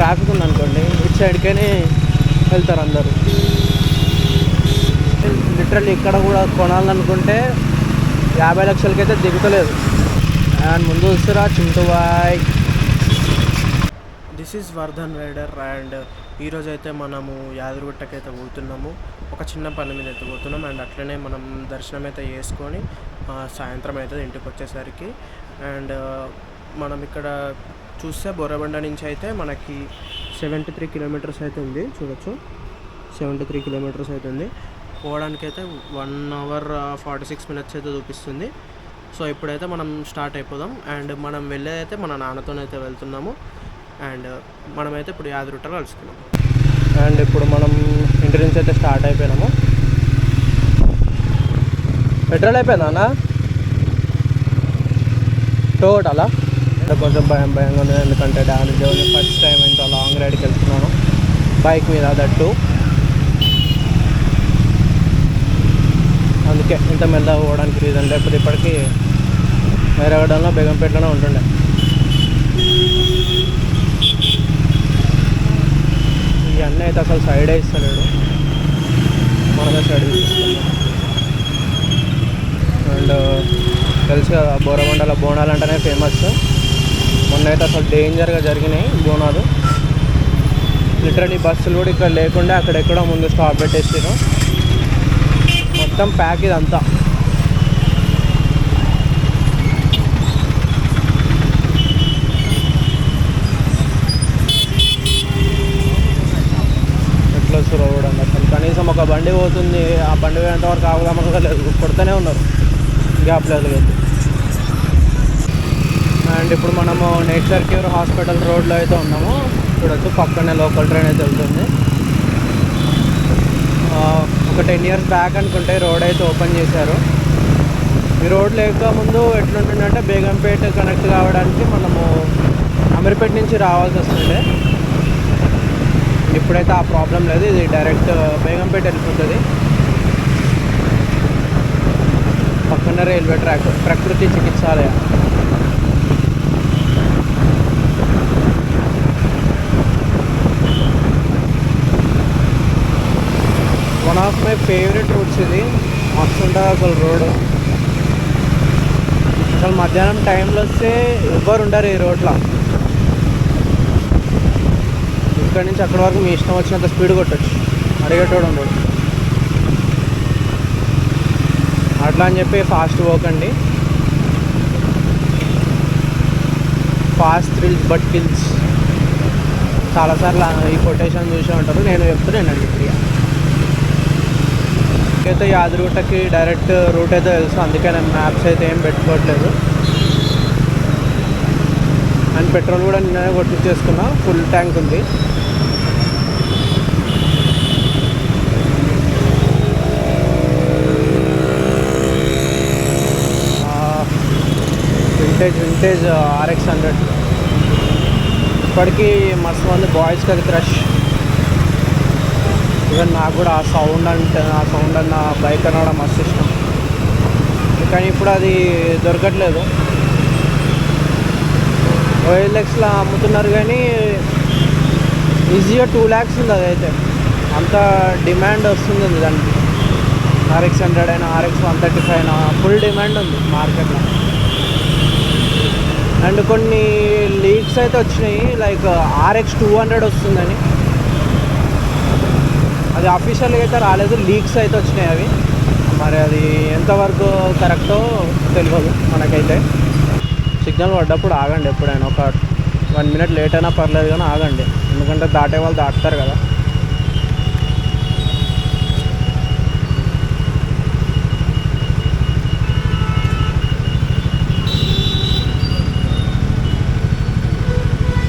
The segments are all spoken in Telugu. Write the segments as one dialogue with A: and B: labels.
A: ట్రాఫిక్ ఉందనుకోండి, ఇటు సైడ్కే వెళ్తారు అందరూ. లిటరల్లీ ఇక్కడ కూడా కొనాలనుకుంటే 50 లక్షలకైతే దిగుతలేదు. అండ్ ముందు వస్తురా Chintu boy. This is Vardhan rider. And ఈరోజు అయితే మనము యాదగిరిగుట్టకైతే పోతున్నాము. ఒక చిన్న పని మీద అయితే పోతున్నాం. అండ్ అట్లనే మనం దర్శనం అయితే చేసుకొని సాయంత్రం అవుతుంది ఇంటికి వచ్చేసరికి. అండ్ మనం ఇక్కడ చూస్తే బోరబండ నుంచి అయితే మనకి 73 కిలోమీటర్స్ అయితే ఉంది. చూడొచ్చు 73 కిలోమీటర్స్ అవుతుంది. పోవడానికి అయితే 1 hour 46 minutes అయితే చూపిస్తుంది. సో ఇప్పుడైతే మనం స్టార్ట్ అయిపోదాం. అండ్ మనం వెళ్ళేదైతే మన నాన్నతోనైతే వెళ్తున్నాము. అండ్ మనమైతే ఇప్పుడు యాదగిరిగుట్టలో కలుసుకున్నాము. అండ్ ఇప్పుడు మనం ఇంటి నుంచి అయితే స్టార్ట్ అయిపోయినాము. పెట్రోల్ అయిపోయిందా అన్న? టోటలా కొంచెం భయంగా ఉంది, ఎందుకంటే దేవుని ఫస్ట్ టైం ఇంత లాంగ్ రైడ్కి వెళ్తున్నాను బైక్ మీద, దట్టు. అందుకే ఇంత మెల్లగా పోవడానికి రీజన్. లేకపోతే ఇప్పటికీ వైరాగడంలో బేగంపేటలోనే ఉంటుండే. ఈ అన్న అయితే అసలు సైడే ఇస్తలేడు, మనమే సైడ్ తీసుకుంటున్నాం. అండ్ తెలుసు కదా బోరబండలో బోనాలు అంటేనే ఫేమస్. మొన్న అయితే అసలు డేంజర్గా జరిగినాయి బోనాలు. లిటరలీ బస్సులు కూడా ఇక్కడ లేకుండా అక్కడెక్కడో ముందు స్టాప్ పెట్టేసారు. మొత్తం ప్యాక్ ఇదంతా. ఎట్లా వస్తారు రోడ్ అండి అసలు. కనీసం ఒక బండి పోతుంది, ఆ బండి పోయేంత వరకు ఆగుదామని లేదు, కొడుతూనే ఉన్నారు గ్యాప్ లేదు. అండ్ ఇప్పుడు మనము నేచర్ క్యూర్ హాస్పిటల్ రోడ్లో అయితే ఉన్నాము. చూడొచ్చు పక్కనే లోకల్ ట్రైన్ అయితే వెళ్తుంది. ఒక 10 years బ్యాక్ అనుకుంటే రోడ్ అయితే ఓపెన్ చేశారు. ఈ రోడ్ లేకముందు ఎట్లుంటుందంటే బేగంపేట కనెక్ట్ కావడానికి మనము అమీర్పేట నుంచి రావాల్సి వస్తుండే. ఇప్పుడైతే ఆ ప్రాబ్లం లేదు, ఇది డైరెక్ట్ బేగంపేట వెళ్ళిపోతుంది. పక్కన రైల్వే ట్రాక్, ప్రకృతి చికిత్సాలయ. One of my favourite routes ఇది. మస్తు ఉంటుంది అసలు రోడ్. అసలు మధ్యాహ్నం టైంలో వస్తే ఎవ్వరు ఉండరు ఈ రోడ్లో. ఇక్కడి నుంచి అక్కడి వరకు మీ ఇష్టం వచ్చినంత స్పీడ్ కొట్టచ్చు, అడిగేటోడు ఉండడు. అట్లా అని చెప్పి ఫాస్ట్ పోకండి. Fast thrills but kills. చాలాసార్లు ఈ కొటేషన్ చూసే ఉంటారు, నేను చెప్తున్నానండి. ఫ్రీగా అయితే యాదగిరిగుట్టకి డైరెక్ట్ రూట్ అయితే తెలుసు, అందుకే నేను మ్యాప్స్ అయితే ఏం పెట్టుకోవట్లేదు. అండ్ పెట్రోల్ కూడా నిన్ననే కొట్టించేసుకున్నా, ఫుల్ ట్యాంక్ ఉంది. వింటేజ్ RX 100 ఇప్పటికీ మస్తు మంది బాయ్స్కి అది క్రష్. ఈవెన్ నాకు కూడా ఆ సౌండ్ అన్న బైక్ అనడం మస్తు ఇష్టం. కానీ ఇప్పుడు అది దొరకట్లేదు. OLXలో అమ్ముతున్నారు కానీ ఈజీగా 2 lakhs ఉంది. అదైతే అంత డిమాండ్ వస్తుంది దానికి. RX 100 అయినా RX 135 అయినా ఫుల్ డిమాండ్ ఉంది మార్కెట్లో. అండ్ కొన్ని లీక్స్ అయితే వచ్చినాయి, లైక్ RX 200 వస్తుందని. అది అఫీషియల్గా అయితే రాలేదు, లీక్స్ అయితే వచ్చినాయి అవి. మరి అది ఎంతవరకు కరెక్టో తెలియదు మనకైతే. సిగ్నల్ పడ్డప్పుడు ఆగండి ఎప్పుడైనా. ఒక 1 minute లేట్ అయినా పర్లేదు కానీ ఆగండి, ఎందుకంటే దాటే వాళ్ళు దాటుతారు కదా.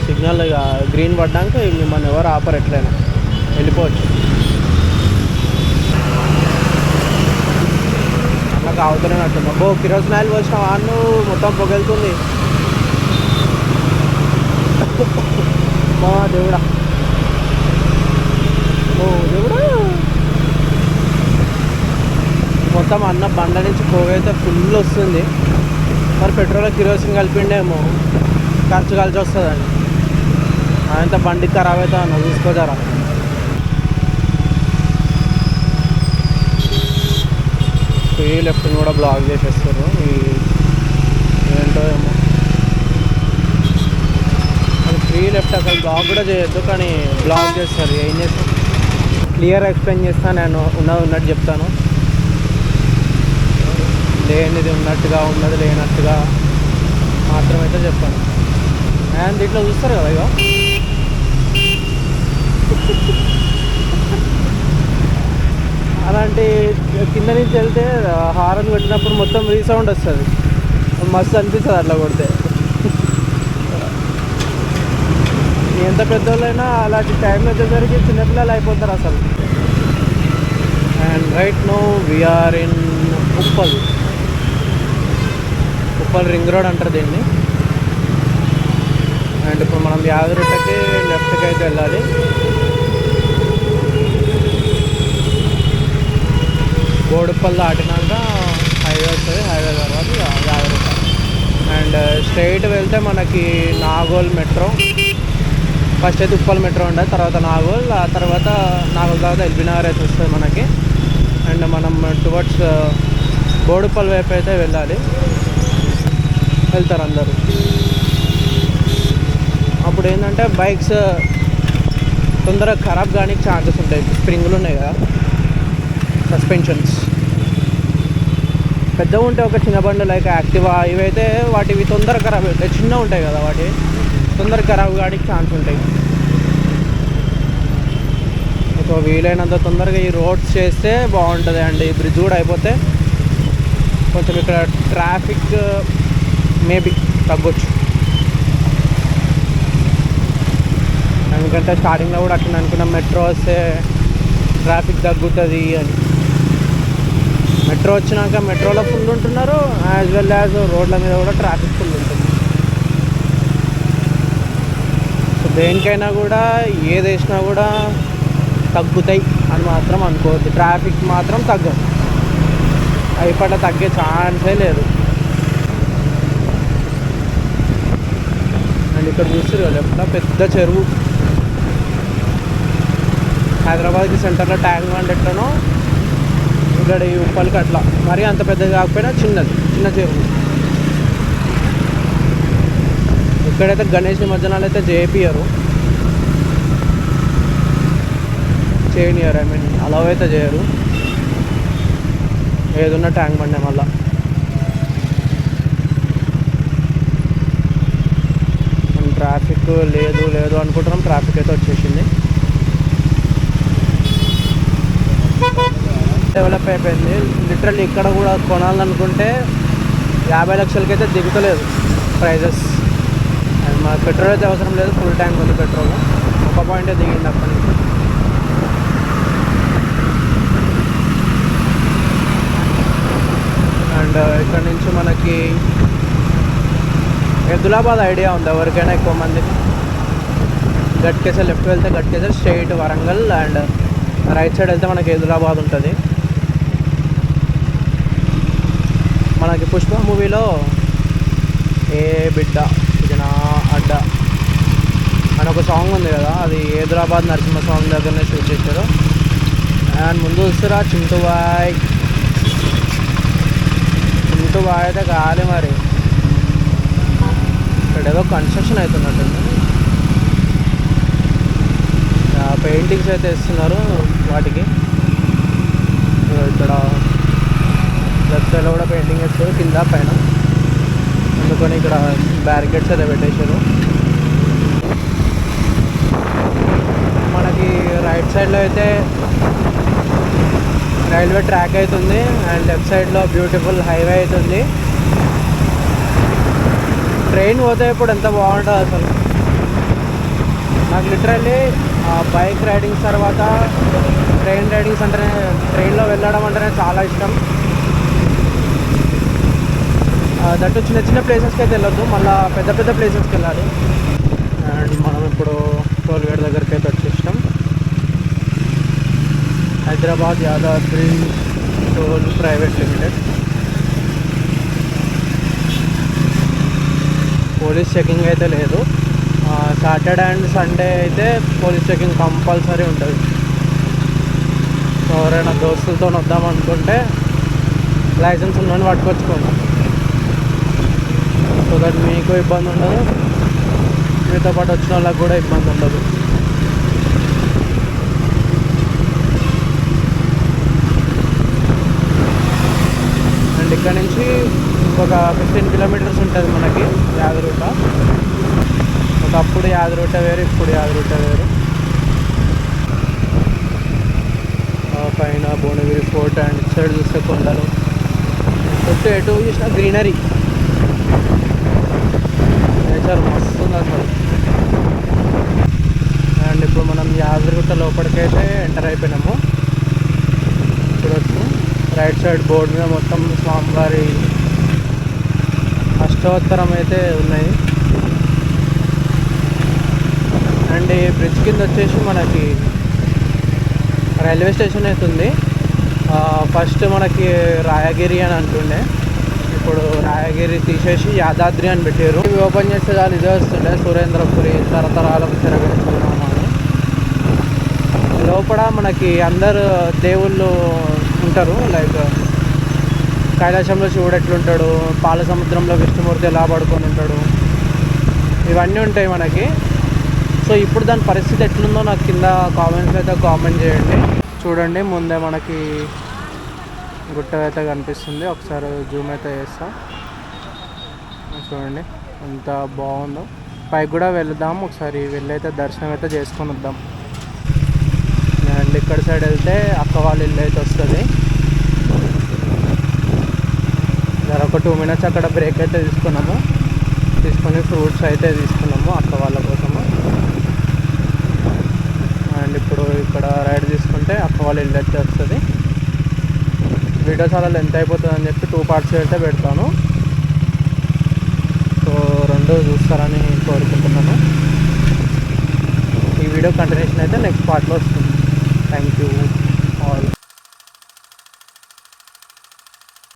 A: సిగ్నల్ ఇక గ్రీన్ పడ్డాక మిమ్మల్ని ఎవరు ఆపరు, ఎట్లయినా వెళ్ళిపోవచ్చు. అలా కావుతూనే నట్టుంది. అబ్బో కిరోసినాయిల్ వచ్చిన వాన్ను మొత్తం పొగలుతుంది. దేవుడా, ఓ దేవుడా, మొత్తం అన్న బండ నుంచి పొగ అయితే ఫుల్ వస్తుంది. మరి పెట్రోల్ కిరోసిన్ కలిపిండేమో ఖర్చు కలిసి వస్తుందండి.
B: అంత బండి ఖరాబ్ అవుతా అన్న చూసుకోజారా. ఈ లెఫ్ట్ని కూడా బ్లాక్ చేసేస్తారు. ఏంటో ఏమో ఫ్రీ లెఫ్ట్ అసలు బ్లాక్ కూడా చేయొద్దు, కానీ బ్లాక్ చేస్తారు. ఏం చేస్తాం, క్లియర్ ఎక్స్ప్లెయిన్ చేస్తాను. నేను ఉన్నట్టు చెప్తాను, లేనిది ఉన్నట్టుగా ఉన్నది లేనట్టుగా మాత్రమైతే చెప్తాను. అండ్ దీంట్లో చూస్తారు కదా, ఇక అలాంటి కింద నుంచి వెళ్తే హారన్ పెట్టినప్పుడు మొత్తం రీసౌండ్ వస్తుంది, మస్తు అనిపిస్తుంది అట్లా కొడితే. ఎంత పెద్దోళ్ళైనా అలాంటి టైంలో వచ్చేసరికి చిన్నపిల్లలు అయిపోతారు అసలు. And right now we are in Uppal ring road అంటారు దీన్ని. అండ్ ఇప్పుడు మనం యాదగిరిగుట్టకి లెఫ్ట్కి అయితే వెళ్ళాలి. బోడుప్పల్ దాటినాక హైవే వస్తుంది, హైవే తర్వాత యాదగిరిగుట్ట. అండ్ స్ట్రైట్ వెళ్తే మనకి నాగోల్ మెట్రో, ఫస్ట్ అయితే ఉప్పల్ మెట్రో ఉండదు, తర్వాత నాగోల్, ఆ తర్వాత నాగోల్ తర్వాత ఎల్బీ నగర్ అయితే వస్తుంది మనకి. అండ్ మనం టువర్డ్స్ బోడుప్పల్ వైపు అయితే వెళ్తారు అందరూ. అప్పుడు ఏంటంటే బైక్స్ తొందరగా ఖరాబ్ కానీ ఛాన్సెస్ ఉంటాయి. స్ప్రింగులు ఉన్నాయి కదా, సస్పెన్షన్స్ పెద్దగా ఉంటే ఒక చిన్న బండి లైక్ యాక్టివా ఇవైతే వాటివి తొందరగా ఖరాబ్ అవుతాయి. చిన్న ఉంటాయి కదా, వాటి తొందరగా ఖరాబ్ కావడానికి ఛాన్స్ ఉంటాయి. సో వీలైనంత తొందరగా ఈ రోడ్స్ చేస్తే బాగుంటుంది. అండ్ ఈ బ్రిడ్జ్ కూడా అయిపోతే కొంచెం ఇక్కడ ట్రాఫిక్ మేబీ తగ్గొచ్చు. ఎందుకంటే స్టార్టింగ్లో కూడా అట్లా అనుకున్నాం, మెట్రో వస్తే ట్రాఫిక్ తగ్గుతుంది అని. మెట్రో వచ్చినాక మెట్రోలో ఫుల్ ఉంటున్నారు, యాజ్ వెల్ యాజ్ రోడ్ల మీద కూడా ట్రాఫిక్ ఫుల్ ఉంటుంది. సో దేనికైనా కూడా ఏది వేసినా కూడా తగ్గుతాయి అని మాత్రం అనుకోవద్దు. ట్రాఫిక్ మాత్రం తగ్గదు, అయిపట్ల తగ్గే ఛాన్సే లేదు. అండ్ ఇక్కడ చూస్తారు కదా పెద్ద చెరువు, హైదరాబాద్కి సెంటర్లో ట్యాంక్ బండ్ ఎట్లనో ఇక్కడ ఈ ఉప్పల్కి అట్లా. మరీ అంత పెద్దది కాకపోయినా చిన్న చెరువు. ఇక్కడైతే గణేష్ నిమజ్జనాలు అయితే చేయనియరు, ఐ మీన్ అలా అయితే చేయరు. ఏదున్నా ట్యాంక్ బండే మళ్ళా. ట్రాఫిక్ లేదు అనుకుంటున్నాం, ట్రాఫిక్ అయితే వచ్చేసింది. డెవలప్ అయిపోయింది లిటరల్లీ. ఇక్కడ కూడా కొనాలనుకుంటే 50 లక్షలకైతే దిగుతలేదు ప్రైజెస్. అండ్ మా పెట్రోల్ అయితే అవసరం లేదు, ఫుల్ ట్యాంక్ ఉంది పెట్రోల్. ఒక పాయింటే దిగింది అప్పటి నుంచి. అండ్ ఇక్కడ నుంచి మనకి ఎద్దులాబాద్ ఐడియా ఉంది ఎవరికైనా ఎక్కువ మందికి. గట్కేసర్ లెఫ్ట్ వెళ్తే Ghatkesar, straight Warangal, and right side వెళ్తే మనకి ఎద్దులాబాద్ ఉంటుంది. మనకి పుష్ప మూవీలో ఏ బిడ్డ ఇది నా అడ్డ అని ఒక సాంగ్ ఉంది కదా, అది హైదరాబాద్ నరసింహ సాంగ్ దగ్గరనే షూట్ చేశారు. అండ్ ముందు వస్తురా చింటూ బాయ్ అయితే కాలే. మరి ఇక్కడ ఏదో కన్స్ట్రక్షన్ అవుతున్నట్టుంది, పెయింటింగ్స్ అయితే ఇస్తున్నారు వాటికి. ఇక్కడ లెఫ్ట్ సైడ్లో కూడా పెయింటింగ్ వేస్తారు, కింద పైన. అందుకని ఇక్కడ బ్యారికేడ్స్ అయితే పెట్టేశారు. మనకి రైట్ సైడ్లో అయితే రైల్వే ట్రాక్ అవుతుంది, అండ్ లెఫ్ట్ సైడ్లో బ్యూటిఫుల్ హైవే అవుతుంది. ట్రైన్ పోతే ఇప్పుడు ఎంత బాగుంటుంది అసలు. నాకు లిటరల్లీ బైక్ రైడింగ్స్ తర్వాత ట్రైన్ రైడింగ్స్ అంటేనే, ట్రైన్లో వెళ్ళడం అంటేనే చాలా ఇష్టం. దట్టు చిన్న ప్లేసెస్కి అయితే వెళ్ళొద్దు, మళ్ళీ పెద్ద ప్లేసెస్కి వెళ్ళాలి. అండ్ మనం ఇప్పుడు టోల్ గేట్ దగ్గరికి అయితే వచ్చేసాం. Hyderabad Yadadri toll private limited. Police checking అయితే లేదు, సాటర్డే అండ్ సండే అయితే పోలీస్ చెకింగ్ కంపల్సరీ ఉంటుంది. ఎవరైనా దోస్తులతో వద్దాం అనుకుంటే లైసెన్స్ ఉన్నని పట్టుకొచ్చుకోండి. సో దట్ మీకు ఇబ్బంది ఉండదు, మీతో పాటు వచ్చిన వాళ్ళకి కూడా ఇబ్బంది ఉండదు. అండ్ ఇక్కడ నుంచి ఇంకొక 15 కిలోమీటర్స్ ఉంటుంది మనకి యాదగిరిగుట్ట. ఒకప్పుడు యాదగిరిగుట్ట వేరు, ఇప్పుడు యాదగిరిగుట్ట వేరు. పైన భువనగిరి ఫోర్ట్ అండ్ ఇటు సైడ్ చూస్తే కొండలు, చుట్టూ ఎటు చూసిన గ్రీనరీ, నేచర్ మస్తు ఉంది అసలు. అండ్ ఇప్పుడు మనం యాదగిరిగుట్ట లోపలికైతే ఎంటర్ అయిపోయినాము. ఇప్పుడు వచ్చి రైట్ సైడ్ బోర్డు మీద మొత్తం స్వామివారి అష్టోత్తరం అయితే ఉన్నాయి. అండ్ ఈ బ్రిడ్జ్ కింద వచ్చేసి మనకి రైల్వే స్టేషన్ అయితే ఉంది. ఫస్ట్ మనకి రాయగిరి అని అంటుండే, ఇప్పుడు రాయగిరి తీసేసి యాదాద్రి అని పెట్టారు. ఇవి ఓపెన్ చేస్తే చాలు ఇదే వస్తుండే, సురేంద్రపురి తరతరాలకు తిరగేస్తున్నాము అని. లోపల మనకి అందరు దేవుళ్ళు ఉంటారు. లైక్ కైలాసంలో శివుడు ఎట్లుంటాడు, పాల సముద్రంలో విష్ణుమూర్తి ఎలా పడుకొని ఉంటాడు, ఇవన్నీ ఉంటాయి మనకి. సో ఇప్పుడు దాని పరిస్థితి ఎట్లుందో నాకు కింద కామెంట్స్ అయితే కామెంట్ చేయండి. చూడండి ముందే మనకి గుట్ట అయితే కనిపిస్తుంది. ఒకసారి జూమ్ అయితే చేస్తా, చూడండి ఎంత బాగుందో. పైకి కూడా వెళ్దాం, ఒకసారి వెళ్ళి అయితే దర్శనం అయితే చేసుకొని వద్దాం. అండ్ ఇక్కడ సైడ్ వెళ్తే అక్క వాళ్ళ ఇల్లు అయితే వస్తుంది. ఒక 2 minutes అక్కడ బ్రేక్ అయితే తీసుకొని ఫ్రూట్స్ అయితే తీసుకున్నాము అక్క వాళ్ళ కోసము. అండ్ ఇప్పుడు ఇక్కడ రైడ్ తీసుకుంటే అక్క వాళ్ళ ఇల్లు అయితే వస్తుంది. వీడియో చాలా లెంత్ అయిపోతుంది అని చెప్పి 2 parts అయితే పెడతాను. సో 2 చూస్తారని కోరుకుంటున్నాను. ఈ వీడియో కంటిన్యూషన్ అయితే నెక్స్ట్ పార్ట్లో వస్తుంది. Thank you all.